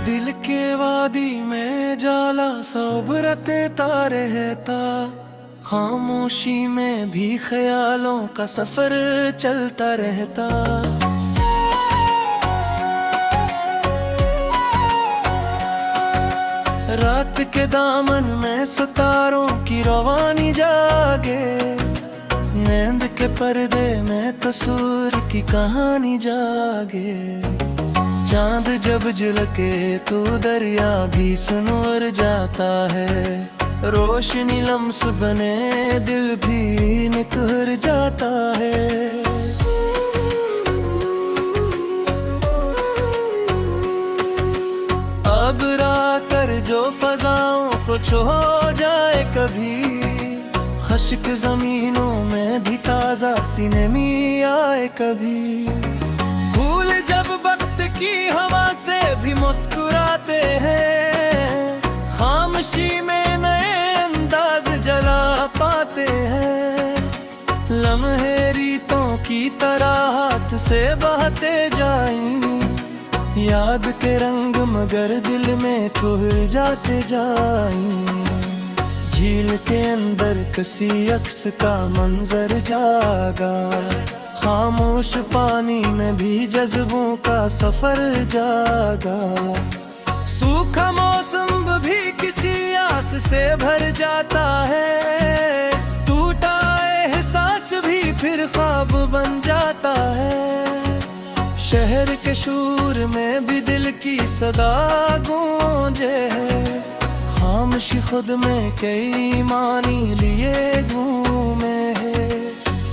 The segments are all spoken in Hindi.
दिल के वादी में जाला सोबरते तारे रहता, खामोशी में भी ख्यालों का सफर चलता रहता। रात के दामन में सितारों की रवानी जागे, नींद के पर्दे में तस्वीर की कहानी जागे। चांद जब झलके तो दरिया भी सुनवर जाता है, रोशनी लम्स बने दिल भी निखर जाता है। अब कर जो फजाओं को छो जाए कभी, खश्क जमीनों में भी ताजा सिनेमी आए कभी। फूल जब वक्त की हवा से भी मुस्कुराते हैं, खामोशी में नए अंदाज जला पाते हैं। लम्हे रीतों की तरह हाथ से बहते जाएं, याद के रंग मगर दिल में ठुहर जाते जाएं। झील के अंदर किसी अक्स का मंजर जागा, खामोश पानी में भी जज्बों का सफर जागा। सूखा मौसम भी किसी आस से भर जाता है, टूटा एहसास भी फिर ख्वाब बन जाता है। शहर के शूर में भी दिल की सदा गूंजे है, खामोशी खुद में कई मानी लिए घूमे है।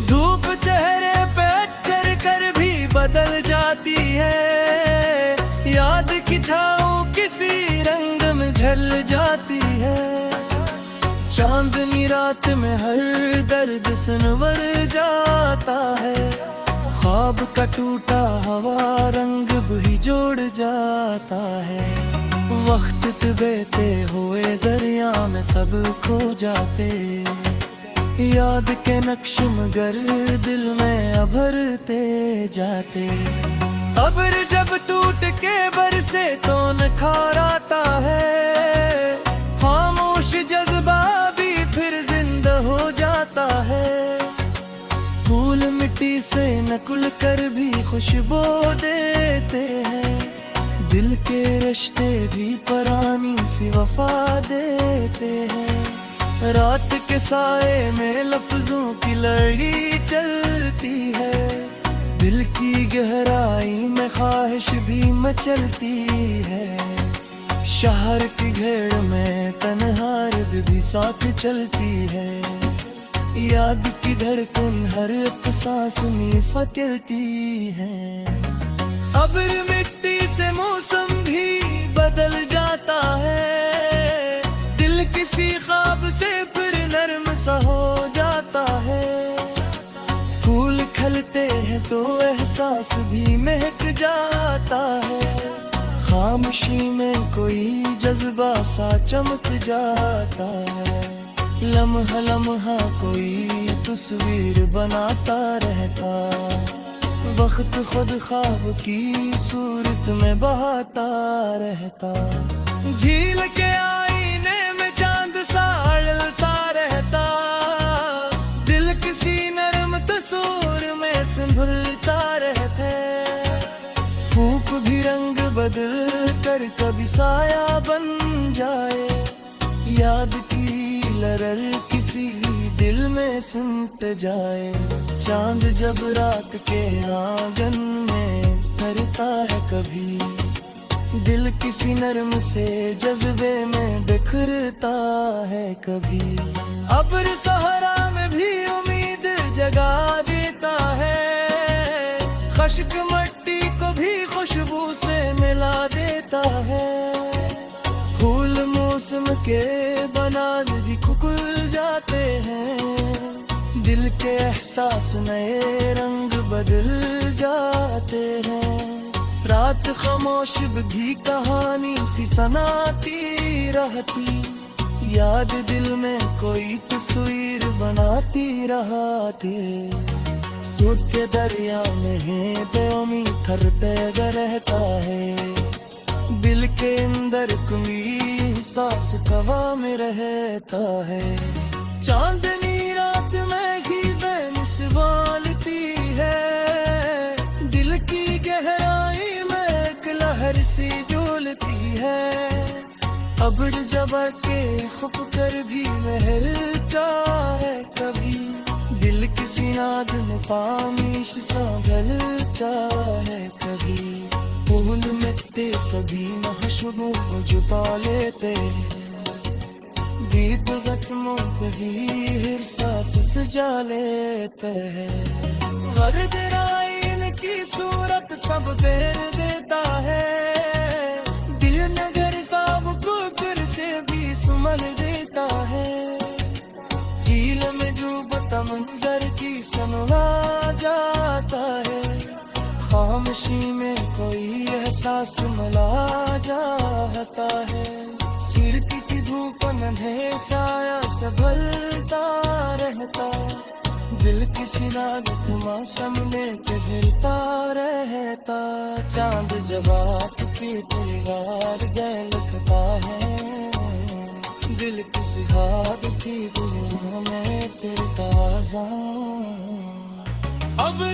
धूप चेहरे पे अटकर कर भी बदल जाती है, याद की छाँव किसी रंग में ढल जाती है। चांदनी रात में हर दर्द सुनवर जाता है, ख्वाब का टूटा हवा रंग भी जोड़ जाता है। वक्त बहते हुए दरिया में सब खो जाते, याद के नक्श मगर दिल में अभरते जाते। अब्र जब टूट के बरसे तो निखार आता है, खामोश जज्बा भी फिर जिंदा हो जाता है। फूल मिट्टी से नकुल कर भी खुशबू देते हैं, दिल के रिश्ते भी परानी सी वफा देते हैं। रात के साए में लफ्जों की लड़ी चलती है, दिल की गहराई में ख्वाहिश भी मचलती है। शहर की घेर में तन्हाई भी साथ चलती है, याद की धड़कन हर एक सांस में फटती है। अब्र मिट्टी से मौसम भी बदल जाता है, दिल किसी ख्वाब से फिर नर्म सा हो जाता है। फूल खिलते हैं तो एहसास भी महक जाता है, खामोशी में कोई जज्बा सा चमक जाता है। लम्हा लम्हा कोई तस्वीर बनाता रहता, वक्त खुद ख्वाब की सूरत में बहाता रहता। झील के आईने में चांद सा अड़लता रहता, दिल किसी नरम तस्वीर में संभलता रहता। फूक भी रंग बदल कर कभी साया बन जाए, याद की लहर किसी दिल में सिमट जाए। चांद जब रात के आंगन में ठहरता है कभी, दिल किसी नर्म से जज्बे में बिखरता है कभी। अब्र सहरा में भी उम्मीद जगा देता है, खश्क मट्टी को भी खुशबू से मिला देता है। फूल मौसम के बनाल भी खुल जाते हैं, दिल के एहसास नए रंग बदल जाते हैं। रात खामोश भी कहानी सी सुनाती रहती, याद दिल में कोई तस्वीर बनाती रहती। सूट के दरिया में है बेउम्मीद थरते रहता है, दिल के अंदर कोई सांस हवा में रहता है। चांदनी रात में ही बेनिस्वालती है, दिल की गहराई में एक लहर सी झूलती है। अब जबर के खुप कर भी महल चाहे कभी, दिल किसी नाद में पामिश संभल चाहे कभी। फूल मिटते सभी महशूबों को जुटा लेते, बीत जख्मों पे भी एहसास सजा लेते हैं। हर जराइम की सूरत सब फेर देता है, दिल नगर साब को फिर से भी सुमन देता है। झील में डूबता मंजर की सुनवा जाता है, खामोशी में कोई एहसास मिला जाता है। सिर की धूप नन्हे साया संभलता रहता, दिल किसी रात मौसम लेके गिरता रहता। चांद जब रात की परिवार गए लिखता है, दिल किसी हाथ की दुनिया में फिरता जा। अब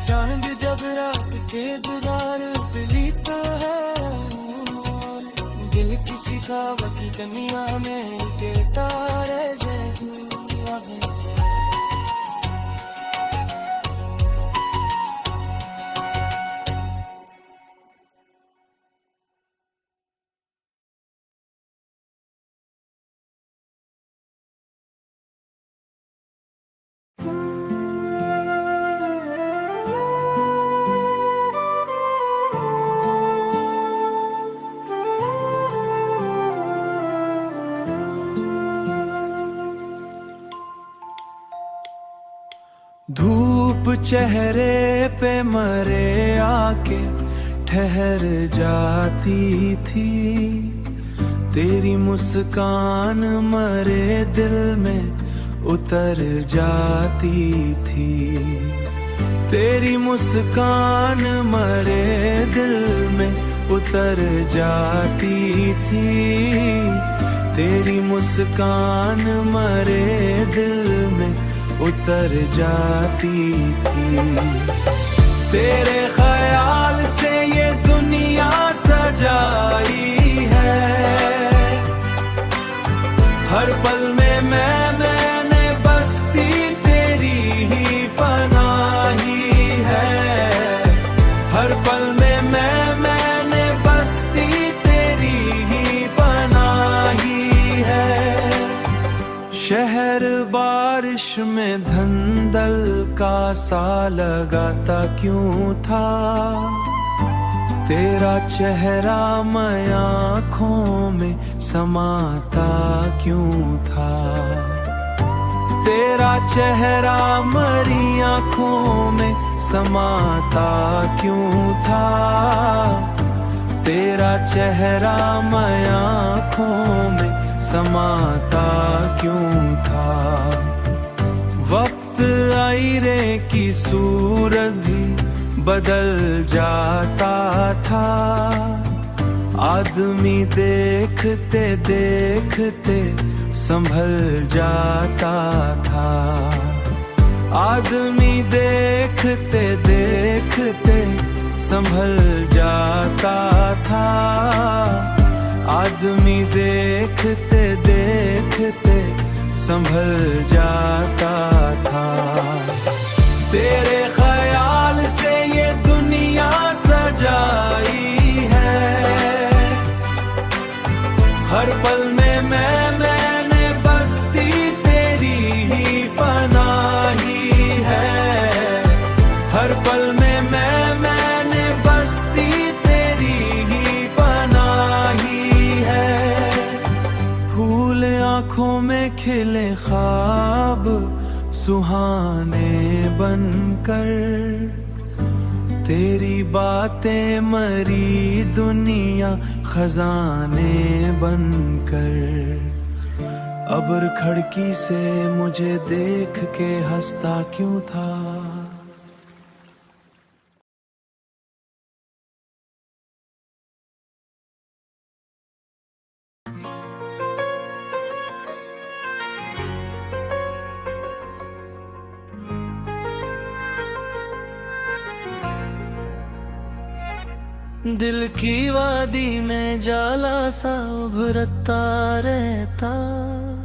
चांद जब रात के दीदार पिलीता है, दिल किसी ख्वाब की दुनिया में के तारे जैसे। धूप चेहरे पे मरे आके ठहर जाती थी, तेरी मुस्कान मरे दिल में उतर जाती थी। तेरी मुस्कान मरे दिल में उतर जाती थी, तेरी मुस्कान मरे दिल में उतर जाती थी। तेरे ख्याल से ये दुनिया सजाई है, हर पल में मैंने बस्ती तेरी ही बनाई है। हर पल में मैंने बस्ती तेरी ही बनाई है। शहर बारिश में धंधल का सा लगाता क्यों था, तेरा चेहरा मैं आँखों में समाता क्यों था। तेरा चेहरा मरी आँखों में समाता क्यों था। तेरा चेहरा मैं आँखों में समाता क्यों था। वक्त आईरे की सूरत भी बदल जाता था, आदमी देखते देखते संभल जाता था। आदमी देखते देखते संभल जाता था। आदमी देखते देखते संभल जाता था। तेरे ख्याल से ये दुनिया सजाई है, हर पल में मैंने बस्ती तेरी ही बनाई है। हर पल में मैंने ख्वाब सुहाने बनकर, तेरी बातें मरी दुनिया खजाने बनकर। अब्र खिड़की से मुझे देख के हंसता क्यों था। दिल की वादी में जाला सा उभरता रहता,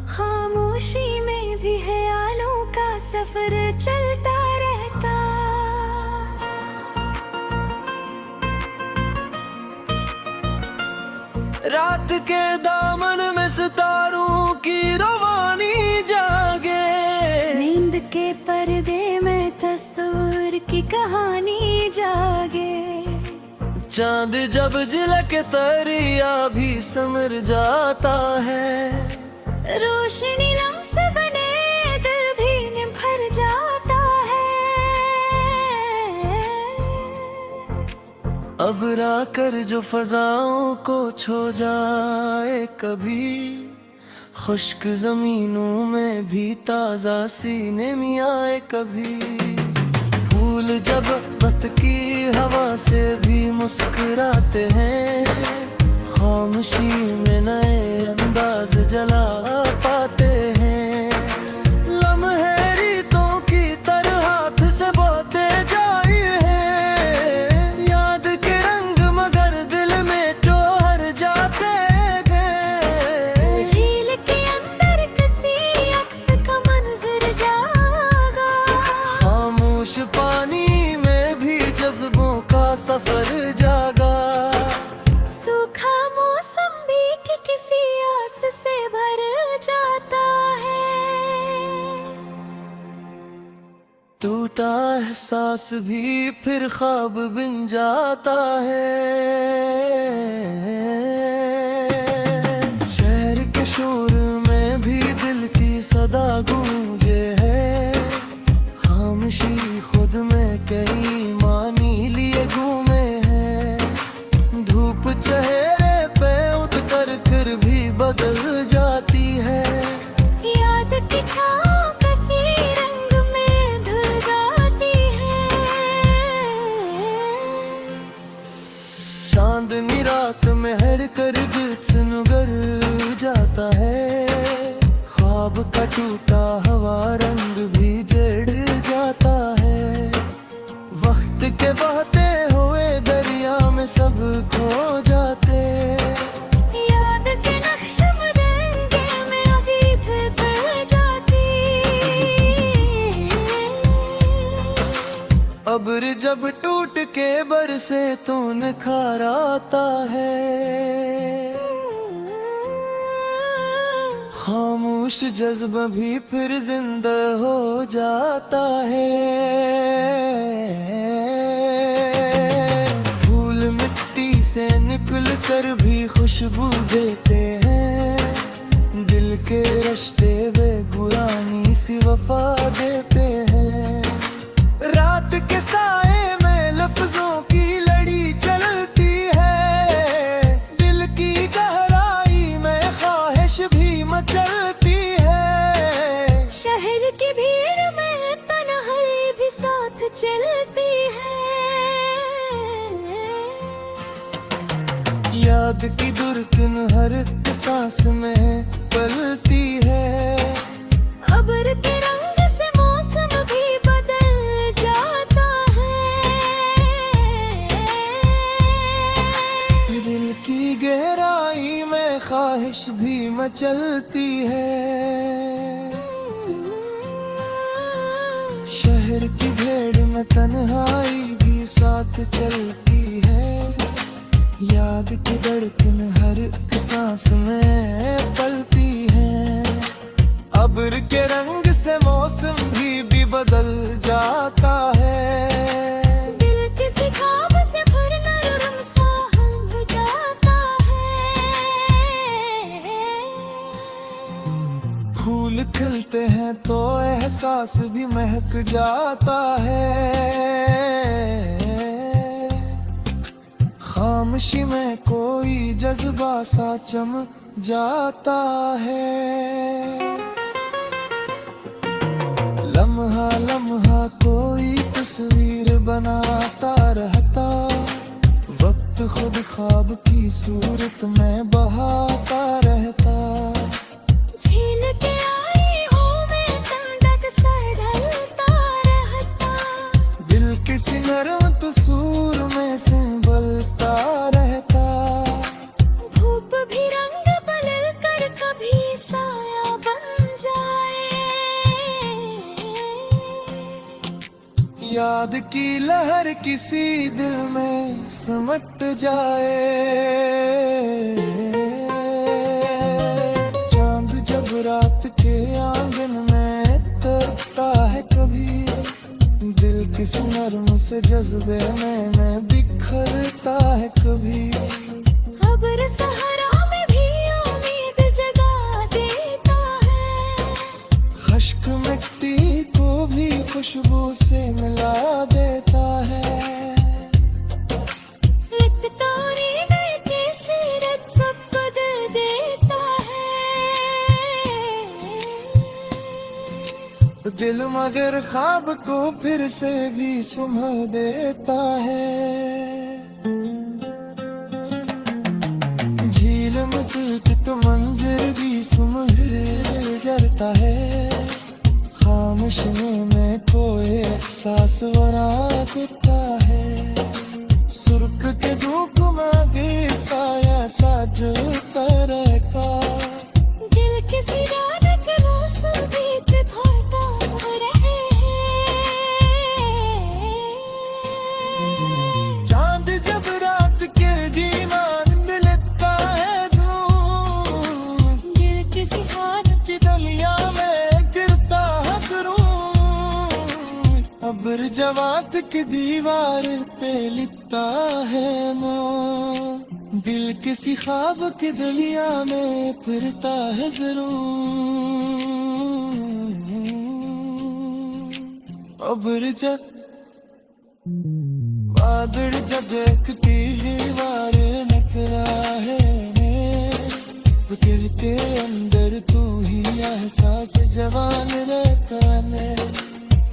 खामोशी में भी ख्यालों का सफर चलता रहता। रात के दामन में सितारों की रवानी जागे, नींद के पर्दे में तस्वीर की कहानी जागे। चांद जब झलके तरिया भी समर जाता है, रोशनी लम्स बने दिल भी निभर जाता है। अब्र आकर जो फजाओं को छो जाए कभी, खुश्क जमीनों में भी ताजा सीने में आए कभी। फूल जब वक्त की हवा से भी मुस्कुराते हैं, खामोशी में नए अंदाज जला पाते हैं। लम्हे रीतों की तरह हाथ से बोते जाए हैं, याद के रंग मगर दिल में चोहर जाते गए। झील के अंदर किसी अक्स का मंजर जागा, खामोश पानी में भी जज्बों का सफर जागा। सूखा मौसम भी कि किसी आस से भर जाता है। टूटा एहसास भी फिर ख्वाब बन जाता है। शहर के शोर में भी दिल की सदा गूंजे है, खामोशी खुद में कई मानी लिए घूमे हैं। धूप चेहरे पे उतर कर भी बदल जाती है, याद की छाँव किसी रंग में धुल जाती है। चांदनी रात में हर कर दिल सुनगर जाता है, ख्वाब का टूटा हवा रंग भी जड़ जाता है। वक्त के बहते हुए दरिया में सब खो जाते, याद के नक्श मुरंगे में अभी भी बह जाती। अब्र जब टूट के बरसे तो निखार आता है, खामोश जज्बा भी फिर जिंदा हो जाता है। फूल मिट्टी से निकल कर भी खुशबू देते हैं, दिल के रिश्ते वे पुरानी सी वफा देते हैं। रात के साए में लफ्जों की लड़ी चलती है, दिल की गहराई में ख्वाहिश भी मचलती है। शहर की भीड़ में तन्हाई भी साथ चलती है। याद की धड़कन हर एक सांस में पलती है। अब्र के रंग से मौसम भी बदल जाता है। दिल की गहराई में ख्वाहिश भी मचलती है। शहर की भीड़ में तन्हाई भी साथ चलती है। याद की धड़कन हर एक सांस में पलती है। अब्र के रंग से मौसम भी बदल जाता है। दिल किसी ख्वाब से भर नरम सा हो जाता है। फूल खिलते एहसास भी महक जाता है। खामोशी में कोई जज्बा सा चमक जाता है। लम्हा लम्हा कोई तस्वीर बनाता रहता, वक्त खुद ख्वाब की सूरत में बहाता रहता। झील के आई हूँ मैं ठंडक सा ढलता रहता, दिल किसी नरम तसूर में संभलता रहता। धूप भी रंग बदल कर कभी साया बन जाए, याद की लहर किसी दिल में सिमट जाए। चांद जब रात के आंगन में तरता है कभी, दिल किसी नर्म से जज्बे में बिखरता है कभी। अब्र सहारा में भी उम्मीद जगा देता है, खश्क मिट्टी को भी खुशबू से मिला देता है। एक तोरी गए की सीरत सबको दे देता है, दिल मगर ख्वाब को फिर से भी सुम्ह देता है। झील में चिलत मंजर भी सुमह जरता है। खामोशी में कोई एहसास बना देता है। सुर्ख के धूप में भी साया साजता रहता। दिल किसी रात के मौसम भी भरता रहे हैं। चांद जब रात के दीवान मिलता है धूप, दिल किसी हालत डलिया में गिरता है जरूर। अब्र जवात की दीवार पे लिखता है मौत, दिल किसी ख्वाब की दलिया में फिरता है जरूर। अब्र जब बादल जब देखती दीवार नकरा है, फिक्र के अंदर तू ही एहसास जवान रहता है।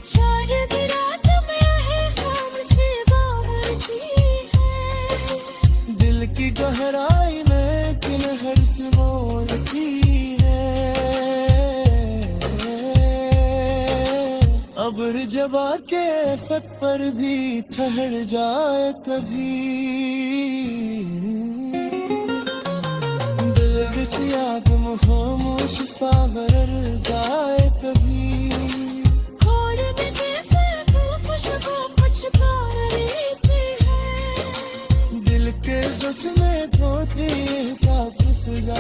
शायद रात में है खामोशी बावरती है, दिल की गहराई में किलहर से बोलती है। अब्र जबा के फत पर भी ठहर जाए कभी, दिल किसी आग में खामोश सा भर जाए कभी। खोलने के सर को खुशबू पुचकार लेती है, दिल के सच में धोती एहसास सजा